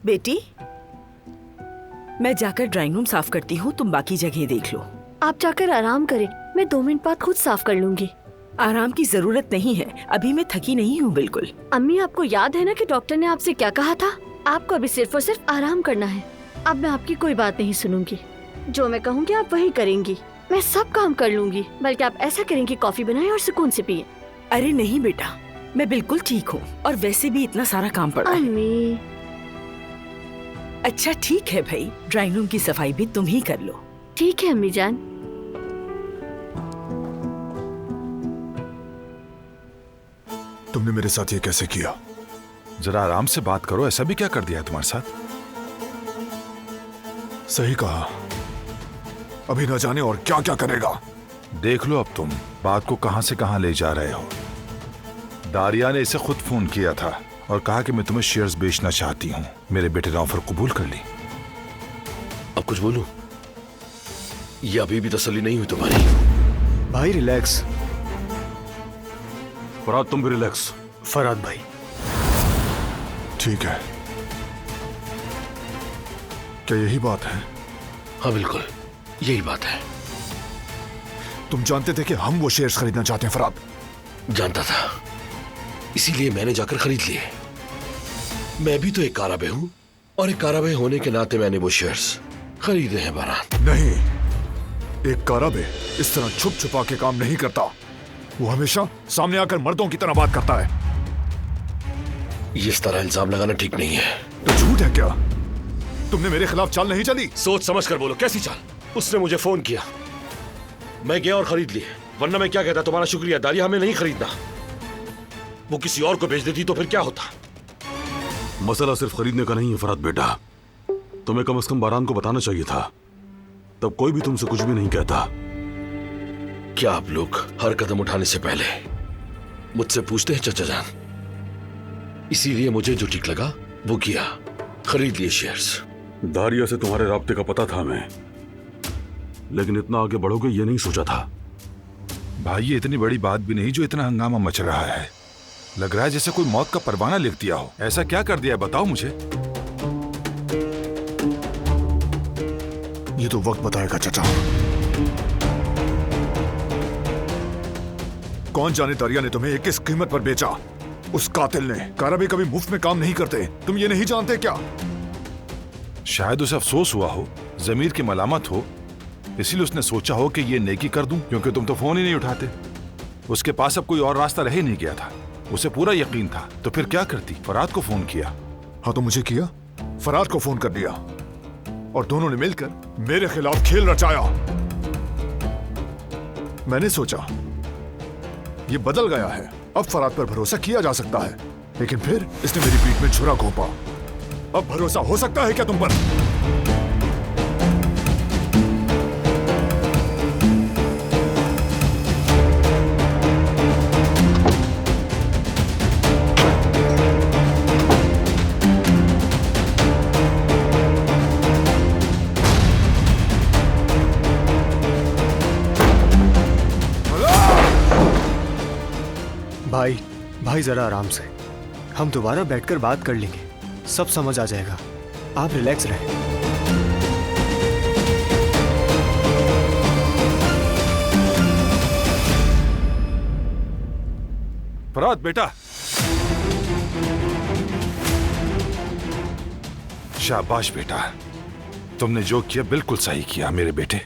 बेटी, मैं जाकर ड्राइंग रूम साफ करती हूँ, तुम बाकी जगह देख लो। आप जाकर आराम करें, मैं 2 मिनट बाद खुद साफ कर लूंगी। आराम की जरूरत नहीं है, अभी मैं थकी नहीं हूँ बिल्कुल। अम्मी, आपको याद है ना कि डॉक्टर ने आपसे क्या कहा था? आपको अभी सिर्फ और सिर्फ आराम करना है। अब मैं आपकी कोई बात नहीं सुनूंगी, जो मैं कहूँगी आप वही करेंगी। मैं सब काम कर लूंगी, बल्कि आप ऐसा करेंगी कॉफी बनाएं और सुकून से पिए। अरे नहीं बेटा, मैं बिल्कुल ठीक हूँ, और वैसे भी इतना सारा काम पड़ा है। अम्मी। अच्छा ठीक है भाई, ड्राइंग रूम की सफाई भी तुम ही कर लो। ठीक है अम्मी जान। तुमने मेरे साथ ये कैसे किया? जरा आराम से बात करो, ऐसा भी क्या कर दिया है तुम्हारे साथ? सही कहा, अभी न जाने और क्या क्या करेगा। देख लो अब तुम बात को कहां से कहां ले जा रहे हो। दारिया ने इसे खुद फोन किया था और कहा कि मैं तुम्हें शेयर्स बेचना चाहती हूँ। मेरे बेटे ने ऑफर कबूल कर ली। अब कुछ बोलूं? ये अभी भी तसल्ली नहीं हुई तुम्हारी? भाई रिलैक्स। फराद तुम भी रिलैक्स। फराद भाई ठीक है, क्या यही बात है? हाँ बिल्कुल यही बात है। तुम जानते थे कि हम वो शेयर्स खरीदना चाहते हैं फराद? जानता था, इसीलिए मैंने जाकर खरीद लिए। मैं भी तो एक काराबे हूं, और एक काराबे होने के नाते मैंने वो शेयर्स खरीदे हैं। बारात नहीं, एक काराबे इस तरह छुप छुपा के काम नहीं करता। वो हमेशा सामने आकर मर्दों की तरह बात करता है। ये इस तरह इल्जाम लगाना ठीक नहीं है। तो झूठ है क्या? तुमने मेरे खिलाफ चाल नहीं चली? सोच समझ कर बोलो, कैसी चाल? उसने मुझे फोन किया, मैं गया और खरीद लिए, वरना मैं क्या कहता? तुम्हारा शुक्रिया दारिया, हमें नहीं खरीदना। वो किसी और को बेच देती तो फिर क्या होता? मसला सिर्फ खरीदने का नहीं है फराद बेटा, तुम्हें कम से कम बारान को बताना चाहिए था, तब कोई भी तुमसे कुछ भी नहीं कहता। क्या आप लोग हर कदम उठाने से पहले मुझसे पूछते हैं चाचा जान? इसीलिए मुझे जो ठीक लगा वो किया, खरीद लिए शेयर्स। दारिया से तुम्हारे राब्ते का पता था हमें, लेकिन इतना आगे बढ़ोगे ये नहीं सोचा था। भाई ये इतनी बड़ी बात भी नहीं जो इतना हंगामा मच रहा है। लग रहा है जैसे कोई मौत का परवाना लिख दिया हो। ऐसा क्या कर दिया है बताओ मुझे। ये तो वक्त बताएगा चाचा। कौन जाने दारिया ने तुम्हें किस कीमत पर बेचा? उस कातिल ने। काराबे कभी मुफ्त में काम नहीं करते, तुम ये नहीं जानते क्या? शायद उसे अफसोस हुआ हो, जमीर की मलामत हो, इसलिए उसने सोचा हो कि ये नेकी कर दूं, क्योंकि तुम तो फोन ही नहीं उठाते। उसके पास अब कोई और रास्ता रह ही नहीं गया था, उसे पूरा यकीन था। तो फिर क्या करती? फराद को फोन किया। हाँ तो मुझे किया, फराद को फोन कर दिया, और दोनों ने मिलकर मेरे खिलाफ खेल रचाया। मैंने सोचा ये बदल गया है, अब फराद पर भरोसा किया जा सकता है, लेकिन फिर इसने मेरी पीठ में छुरा घोंपा। अब भरोसा हो सकता है क्या तुम पर? भाई जरा आराम से, हम दोबारा बैठकर बात कर लेंगे, सब समझ आ जाएगा। आप रिलैक्स रहें। फराद बेटा, शाबाश बेटा, तुमने जो किया बिल्कुल सही किया मेरे बेटे।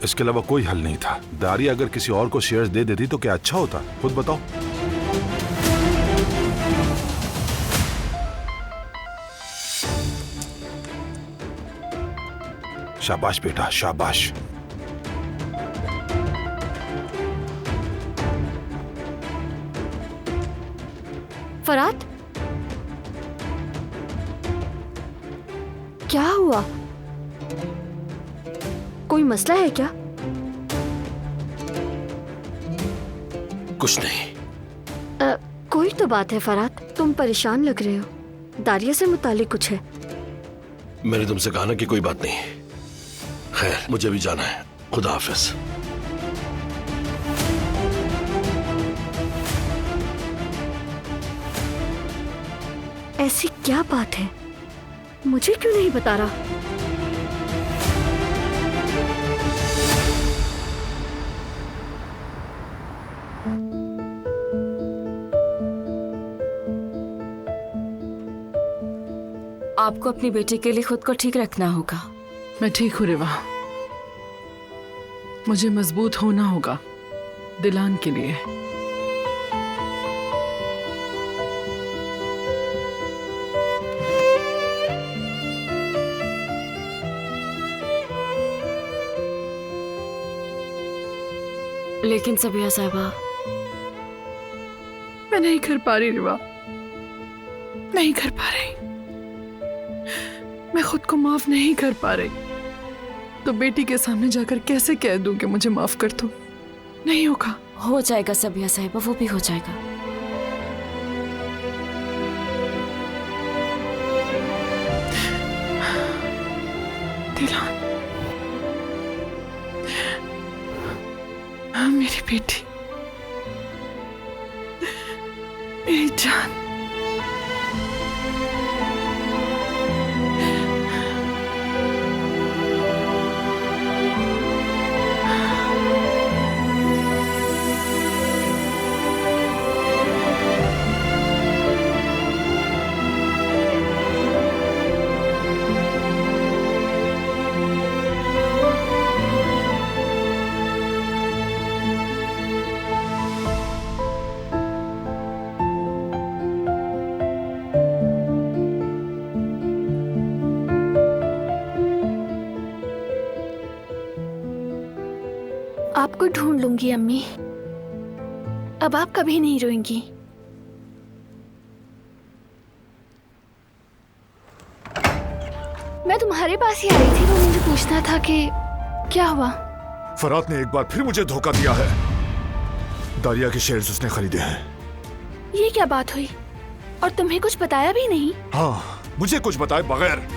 इसके अलावा कोई हल नहीं था। दारिया अगर किसी और को शेयर्स दे देती तो क्या अच्छा होता? खुद बताओ। शाबाश बेटा, शाबाश। फराद, क्या हुआ? कोई मसला है क्या? कुछ नहीं। कोई तो बात है फराद, तुम परेशान लग रहे हो। दारिया से मुतालिक कुछ है? मैंने तुमसे कहा ना कि कोई बात नहीं। खैर, मुझे भी जाना है। खुदा हाफिज। ऐसी क्या बात है मुझे क्यों नहीं बता रहा? आपको अपनी बेटी के लिए खुद को ठीक रखना होगा। मैं ठीक हूँ रिवा। मुझे मजबूत होना होगा दिलान के लिए। लेकिन सबिया साहिबा, मैं नहीं कर पा रही रिवा, नहीं कर पा रही। मैं खुद को माफ नहीं कर पा रही, तो बेटी के सामने जाकर कैसे कह दूं कि मुझे माफ कर दो? नहीं होगा। हो जाएगा सबिया साहिबा, वो भी हो जाएगा। दिलान, हाँ मेरी बेटी, मेरी जान। आपको ढूंढ लूंगी अम्मी। अब आप कभी नहीं रोएंगी। मैं तुम्हारे पास ही आई थी, वो मुझे पूछना था कि क्या हुआ। फरात ने एक बार फिर मुझे धोखा दिया है। दारिया के शेयर्स उसने खरीदे हैं। ये क्या बात हुई? और तुम्हें कुछ बताया भी नहीं? हाँ, मुझे कुछ बताए बगैर।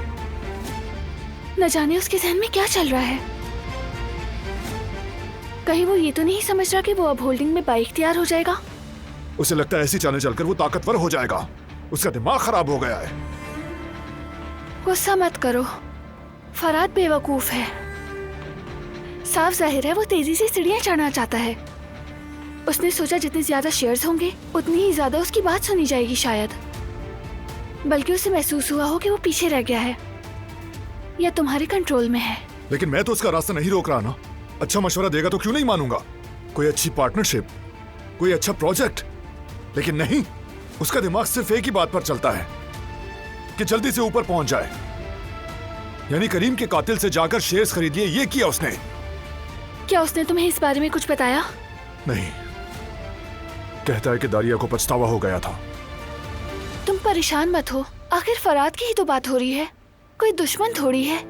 न जाने उसके जहन में क्या चल रहा है। कहीं वो ये तो नहीं समझ रहा कि वो अब होल्डिंग में बाइख्तियार हो जाएगा? उसे लगता है ऐसी चालें चलकर वो ताकतवर हो जाएगा। उसका दिमाग खराब हो गया है। गुस्सा मत करो, फरात बेवकूफ है। साफ जाहिर है वो तेजी से सीढ़ियां चढ़ना चाहता है। उसने सोचा जितने ज्यादा शेयर्स होंगे उतनी ही ज्यादा उसकी बात सुनी जाएगी शायद। बल्कि उसे महसूस हुआ हो कि वो पीछे रह गया है या तुम्हारे कंट्रोल में है। लेकिन मैं तो उसका रास्ता नहीं रोक रहा ना। अच्छा मशवरा देगा तो क्यों नहीं मानूंगा। कोई अच्छी पार्टनरशिप, कोई अच्छा प्रोजेक्ट। लेकिन नहीं, उसका दिमाग सिर्फ एक ही बात पर चलता है कि जल्दी से ऊपर पहुंच जाए। यानी करीम के कातिल से जाकर शेयर्स खरीद लिए, ये किया उसने। क्या उसने तुम्हें इस बारे में कुछ बताया? नहीं, कहता है कि दारिया को पछतावा हो गया था। तुम परेशान मत हो, आखिर फरात की ही तो बात हो रही है, कोई दुश्मन थोड़ी है।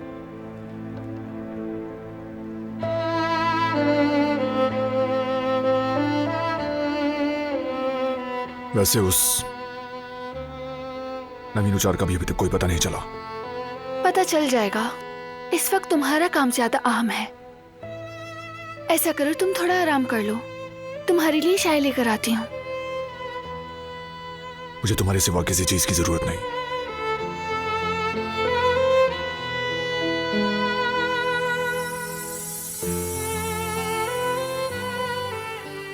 वैसे उस नवीन उचार का भी अभी तक कोई पता नहीं चला। पता चल जाएगा। इस वक्त तुम्हारा काम ज्यादा अहम है। ऐसा करो, तुम थोड़ा आराम कर लो। तुम्हारे लिए चाय लेकर आती हूँ। मुझे तुम्हारे सिवा किसी चीज की जरूरत नहीं।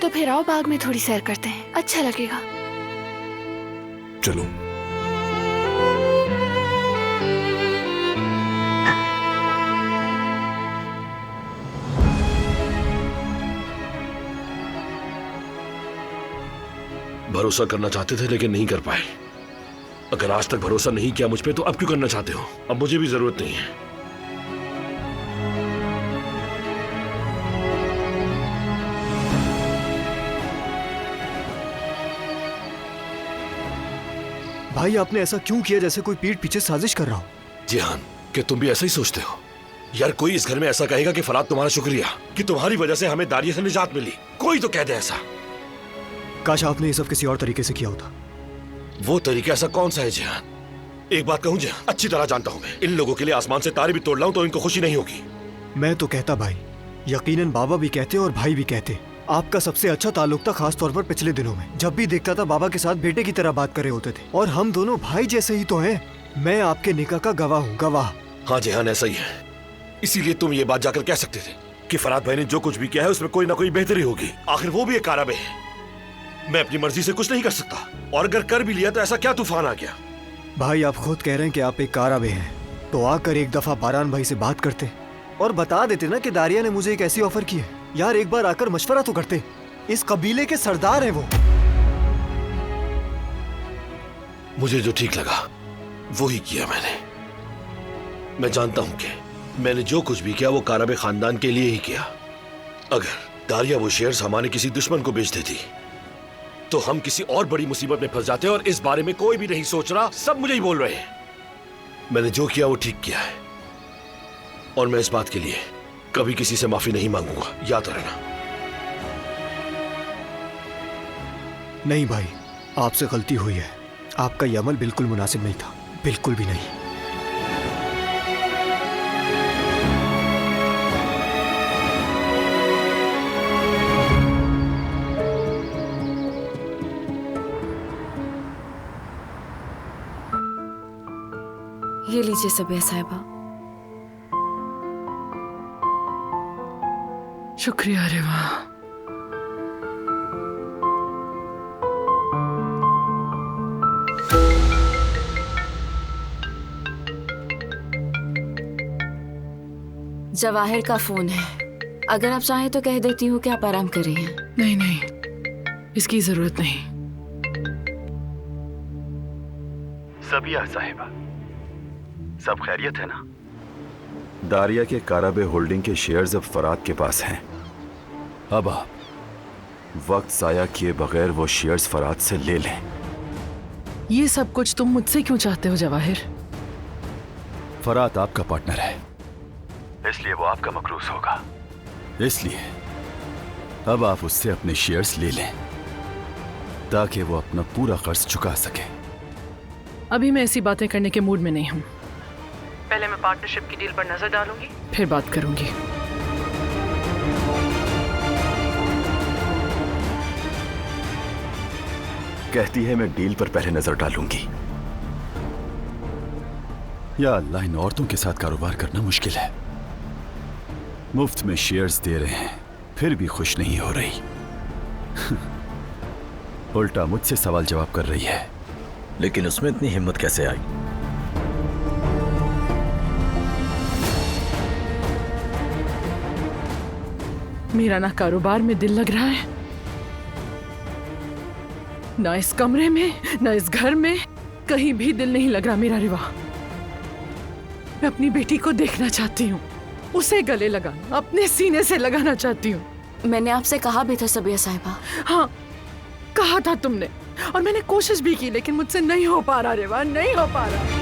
तो फिर आओ, बाग में थोड़ी सैर करते हैं, अच्छा लगेगा। चलो। भरोसा करना चाहते थे लेकिन नहीं कर पाए। अगर आज तक भरोसा नहीं किया मुझ पे तो अब क्यों करना चाहते हो? अब मुझे भी जरूरत नहीं है। भाई आपने ऐसा क्यों किया जैसे कोई पीठ पीछे साजिश कर रहा हो? जिहान, क्या तुम भी ऐसा ही सोचते हो? यार कोई इस घर में ऐसा कहेगा कि फरात तुम्हारा शुक्रिया कि तुम्हारी वजह से हमें दारिया से निजात मिली। कोई तो कह दे ऐसा। काश आपने ये सब किसी और तरीके से किया होता। वो तरीका ऐसा कौन सा है जिहान? एक बात कहूं जिहान, अच्छी तरह जानता हूं मैं, इन लोगों के लिए आसमान से तारे भी तोड़ लाऊं तो इनको खुशी नहीं होगी। मैं तो कहता भाई, यकीनन बाबा भी कहते और भाई भी कहते, आपका सबसे अच्छा ताल्लुक था, खास तौर पर पिछले दिनों में। जब भी देखता था बाबा के साथ बेटे की तरह बात कर रहे होते थे। और हम दोनों भाई जैसे ही तो हैं। मैं आपके निकाह का गवाह हूँ, गवाह। हाँ जेहान, ऐसा ही है। इसीलिए तुम ये बात जाकर कह सकते थे कि फराद भाई ने जो कुछ भी किया है उसमें कोई ना कोई बेहतरी होगी। आखिर वो भी एक काराबे है। मैं अपनी मर्जी से कुछ नहीं कर सकता, और अगर कर भी लिया तो ऐसा क्या तूफान आ गया? भाई आप खुद कह रहे हैं कि आप एक काराबे हैं, तो आकर एक दफा बारान भाई से बात करते और बता देते ना कि दारिया ने मुझे एक ऐसी ऑफर की है। यार एक बार आकर मशवरा तो करते। इस कबीले के सरदार हैं वो। मुझे जो ठीक लगा वो ही किया मैंने। मैं जानता हूं कि मैंने जो कुछ भी किया वो काराबे खानदान के लिए ही किया। अगर दारिया वो शेयर्स हमारे किसी दुश्मन को बेच देती तो हम किसी और बड़ी मुसीबत में फंस जाते, और इस बारे में कोई भी नहीं सोच रहा, सब मुझे ही बोल रहे हैं। मैंने जो किया वो ठीक किया है, और मैं इस बात के लिए कभी किसी से माफी नहीं मांगूंगा, याद रखना। नहीं भाई, आपसे गलती हुई है। आपका ये अमल बिल्कुल मुनासिब नहीं था, बिल्कुल भी नहीं। ये लीजिए सबिया साहिबा। शुक्रिया रेवा। जवाहिर का फोन है, अगर आप चाहें तो कह देती हूँ कि आप आराम कर रही हैं। नहीं नहीं, इसकी जरूरत नहीं। सबिया साहिबा, सब खैरियत है ना? दारिया के काराबे होल्डिंग के शेयर्स अब फराद के पास हैं। अब आप वक्त जाया किए बगैर वो शेयर्स फराद से ले लें। ये सब कुछ तुम मुझसे क्यों चाहते हो जवाहिर? फराद आपका पार्टनर है, इसलिए वो आपका मकरूज होगा। इसलिए अब आप उससे अपने शेयर्स ले लें ताकि वो अपना पूरा कर्ज चुका सके। अभी मैं ऐसी बातें करने के मूड में नहीं हूँ। पहले मैं पार्टनरशिप की डील पर नजर डालूंगी, फिर बात करूंगी। कहती है मैं डील पर पहले नजर डालूंगी। या अल्लाह, इन औरतों के साथ कारोबार करना मुश्किल है। मुफ्त में शेयर्स दे रहे हैं फिर भी खुश नहीं हो रही। उल्टा मुझसे सवाल जवाब कर रही है। लेकिन उसमें इतनी हिम्मत कैसे आई? मेरा ना कारोबार में दिल लग रहा है, ना इस कमरे में, ना इस घर में, कहीं भी दिल नहीं लग रहा मेरा रिवा। मैं अपनी बेटी को देखना चाहती हूँ, उसे गले लगाना, अपने सीने से लगाना चाहती हूँ। मैंने आपसे कहा भी था सबिया साहिबा। हाँ, कहा था तुमने, और मैंने कोशिश भी की, लेकिन मुझसे नहीं हो पा रहा रेवा, नहीं हो पा रहा।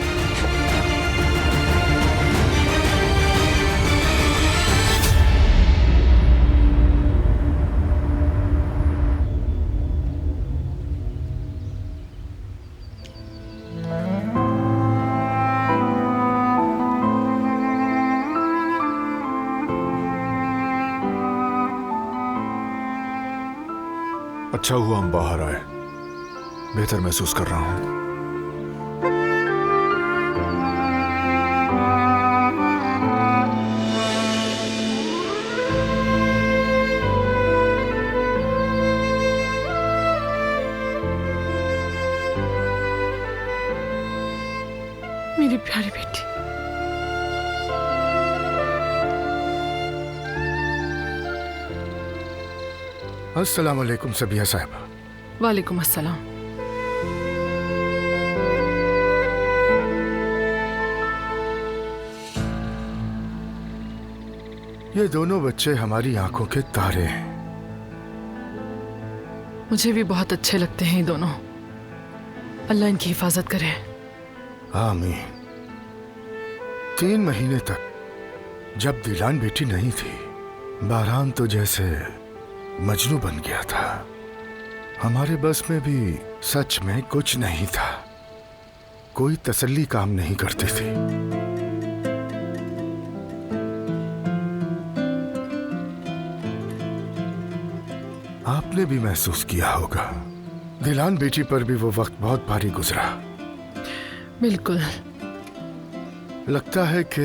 अच्छा हुआ हम बाहर आए, बेहतर महसूस कर रहा हूं। मेरी प्यारी बेटी। अस्सलाम वालेकुम सबिया साहिबा। वालेकुम अस्सलाम। ये दोनों बच्चे हमारी आंखों के तारे हैं। मुझे भी बहुत अच्छे लगते हैं ये दोनों। अल्लाह इनकी हिफाजत करे। आमीन। 3 महीने तक जब दिलान बेटी नहीं थी, बारान तो जैसे मजनू बन गया था। हमारे बस में भी सच में कुछ नहीं था। कोई तसल्ली काम नहीं करती थी। आपने भी महसूस किया होगा, दिलान बेटी पर भी वो वक्त बहुत भारी गुजरा। बिल्कुल, लगता है कि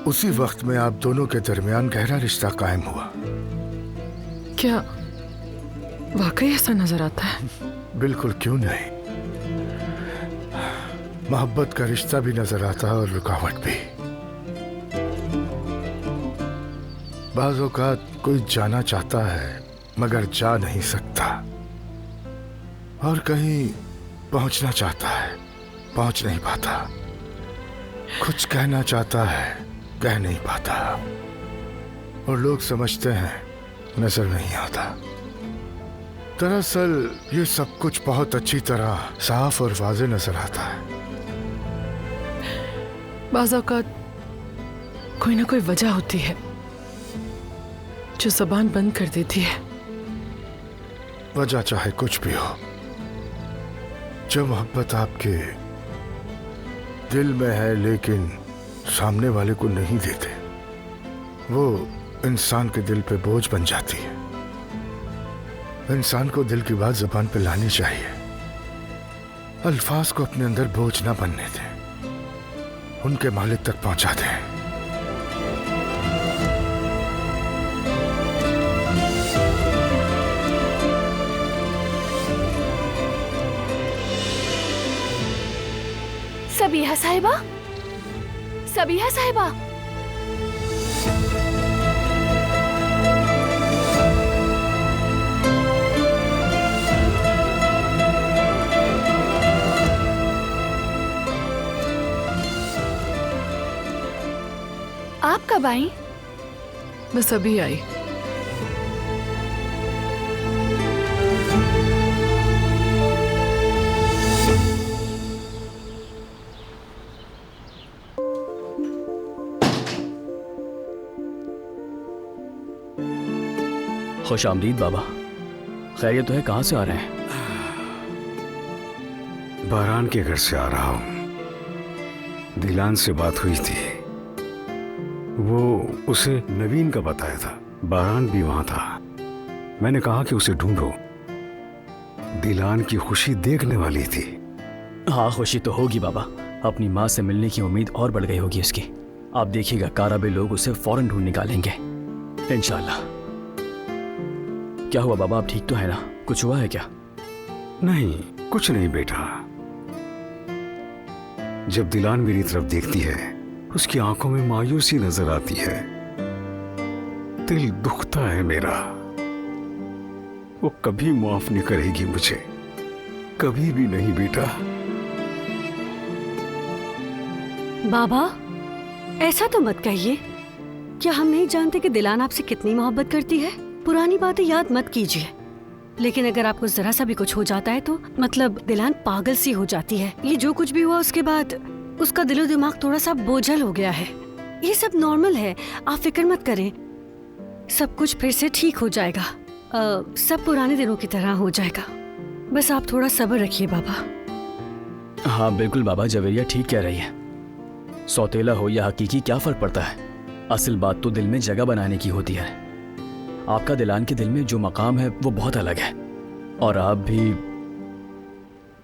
उसी वक्त में आप दोनों के दरमियान गहरा रिश्ता कायम हुआ। क्या वाकई ऐसा नजर आता है? बिल्कुल, क्यों नहीं। मोहब्बत का रिश्ता भी नजर आता है और रुकावट भी। बाज़ औक़ात कोई जाना चाहता है मगर जा नहीं सकता, और कहीं पहुंचना चाहता है, पहुंच नहीं पाता। कुछ कहना चाहता है, कह नहीं पाता, और लोग समझते हैं नजर नहीं आता। दरअसल ये सब कुछ बहुत अच्छी तरह साफ और वाज़ेह नजर आता है। बाज़ औक़ात कोई ना कोई वजह होती है जो ज़बान बंद कर देती है। वजह चाहे कुछ भी हो, जो मोहब्बत आपके दिल में है लेकिन सामने वाले को नहीं देते, वो इंसान के दिल पे बोझ बन जाती है। इंसान को दिल की बात जुबान पे लानी चाहिए। अल्फाज को अपने अंदर बोझ ना बनने दें, उनके मालिक तक पहुंचा दें। सबीहा साहिबा, सबीहा साहिबा। आप कब आई? बस अभी आई। खुश आमदीद बाबा। खैरियत तो है, कहाँ से आ रहे हैं? बारान के घर से आ रहा हूं। दिलान से बात हुई थी, वो उसे नवीन का बताया था। बारान भी वहां था। मैंने कहा कि उसे ढूंढो, दिलान की खुशी देखने वाली थी। हाँ, खुशी तो होगी बाबा। अपनी माँ से मिलने की उम्मीद और बढ़ गई होगी उसकी। आप देखिएगा, काराबे लोग उसे फौरन ढूंढ निकालेंगे इंशाल्लाह। क्या हुआ बाबा, आप ठीक तो है ना? कुछ हुआ है क्या? नहीं, कुछ नहीं बेटा। जब दिलान मेरी तरफ देखती है, उसकी आंखों में मायूसी नजर आती है। दिल दुखता है मेरा। वो कभी माफ नहीं करेगी मुझे, कभी भी नहीं बेटा। बाबा, ऐसा तो मत कहिए। क्या हम नहीं जानते कि दिलान आपसे कितनी मोहब्बत करती है? पुरानी बातें याद मत कीजिए। लेकिन अगर आपको जरा सा भी कुछ हो जाता है तो मतलब दिलान पागल सी हो जाती है। ये जो कुछ भी हुआ उसके बाद उसका दिलो दिमाग थोड़ा सा बोझल हो गया है। ये सब नॉर्मल है, आप फिक्र मत करें। सब कुछ फिर से ठीक हो जाएगा। सब पुराने दिनों की तरह हो जाएगा। बस आप थोड़ा सब्र रखिए बाबा। हाँ बिल्कुल बाबा, जवेरिया ठीक कह रही है। सौतेला हो या हकीकी क्या फर्क पड़ता है? असल बात तो दिल में जगह बनाने की होती है। आपका दिलान के दिल में जो मकाम है वो बहुत अलग है, और आप भी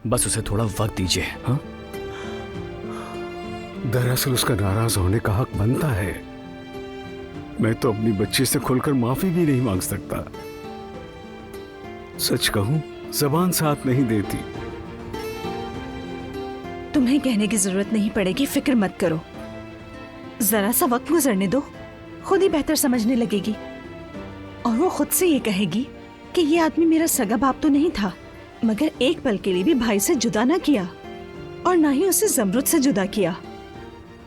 बस उसे थोड़ा वक्त दीजिए। हाँ, दरअसल उसका नाराज होने का हक बनता है। मैं तो अपनी बच्ची से खुलकर माफी भी नहीं मांग सकता। सच कहूं, जबान साथ नहीं देती। तुम्हें कहने की जरूरत नहीं पड़ेगी, फिक्र मत करो। जरा सा वक्त गुजरने दो, खुद ही बेहतर समझने लगेगी। और वो खुद से ये कहेगी कि ये आदमी मेरा सगा बाप तो नहीं था, मगर एक पल के लिए भी भाई से जुदा ना किया, और ना ही उसे जमरुद से जुदा किया,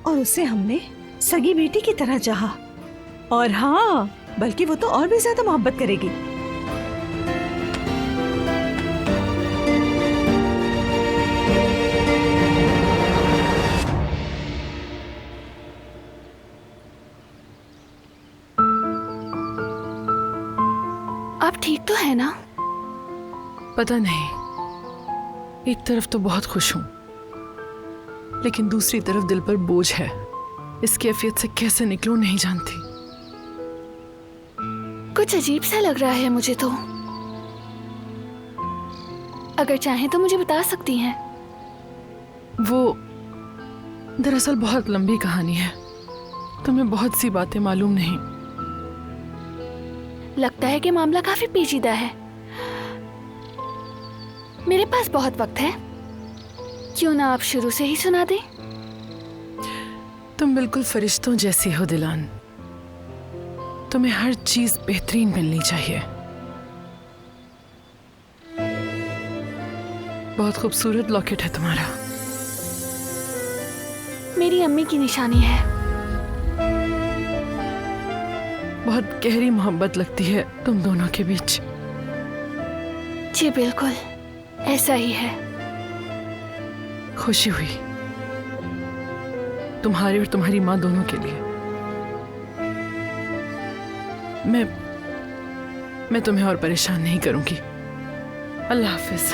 और उसे हमने सगी बेटी की तरह चाहा। और हाँ, बल्कि वो तो और भी ज्यादा मोहब्बत करेगी। आप ठीक तो है ना? पता नहीं, एक तरफ तो बहुत खुश हूं, लेकिन दूसरी तरफ दिल पर बोझ है। इस कैफियत से कैसे निकलूं नहीं जानती। कुछ अजीब सा लग रहा है मुझे तो। अगर चाहें तो मुझे बता सकती हैं। वो दरअसल बहुत लंबी कहानी है, तुम्हें बहुत सी बातें मालूम नहीं। लगता है कि मामला काफी पेचीदा है। मेरे पास बहुत वक्त है, क्यों ना आप शुरू से ही सुना दें? तुम बिल्कुल फरिश्तों जैसी हो दिलान, तुम्हें हर चीज बेहतरीन मिलनी चाहिए। बहुत खूबसूरत लॉकेट है तुम्हारा। मेरी अम्मी की निशानी है। बहुत गहरी मोहब्बत लगती है तुम दोनों के बीच। जी बिल्कुल, ऐसा ही है। खुशी हुई तुम्हारे और तुम्हारी माँ दोनों के लिए। मैं तुम्हें और परेशान नहीं करूंगी। अल्लाह हाफिज।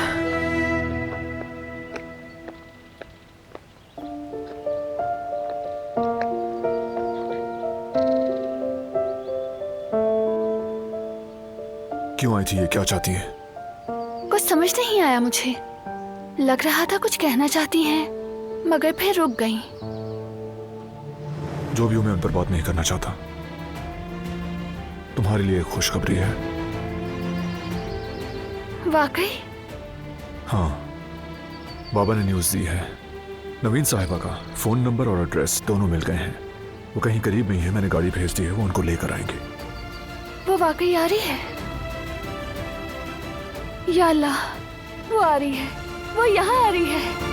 क्यों आई थी ये? क्या चाहती है? कुछ समझ नहीं आया मुझे। लग रहा था कुछ कहना चाहती हैं, मगर फिर रुक गईं। जो भी हूं, मैं उन पर बात नहीं करना चाहता। तुम्हारे लिए एक खुशखबरी है। वाकई? हाँ, बाबा ने न्यूज़ दी है। नवीन साहिबा का फोन नंबर और एड्रेस दोनों मिल गए हैं। वो कहीं करीब में ही है, मैंने गाड़ी भेज दी है, वो उनको लेकर आएंगे। वो वाकई आ रही है? या अल्लाह, वो आ रही है, वो यहाँ आ रही है।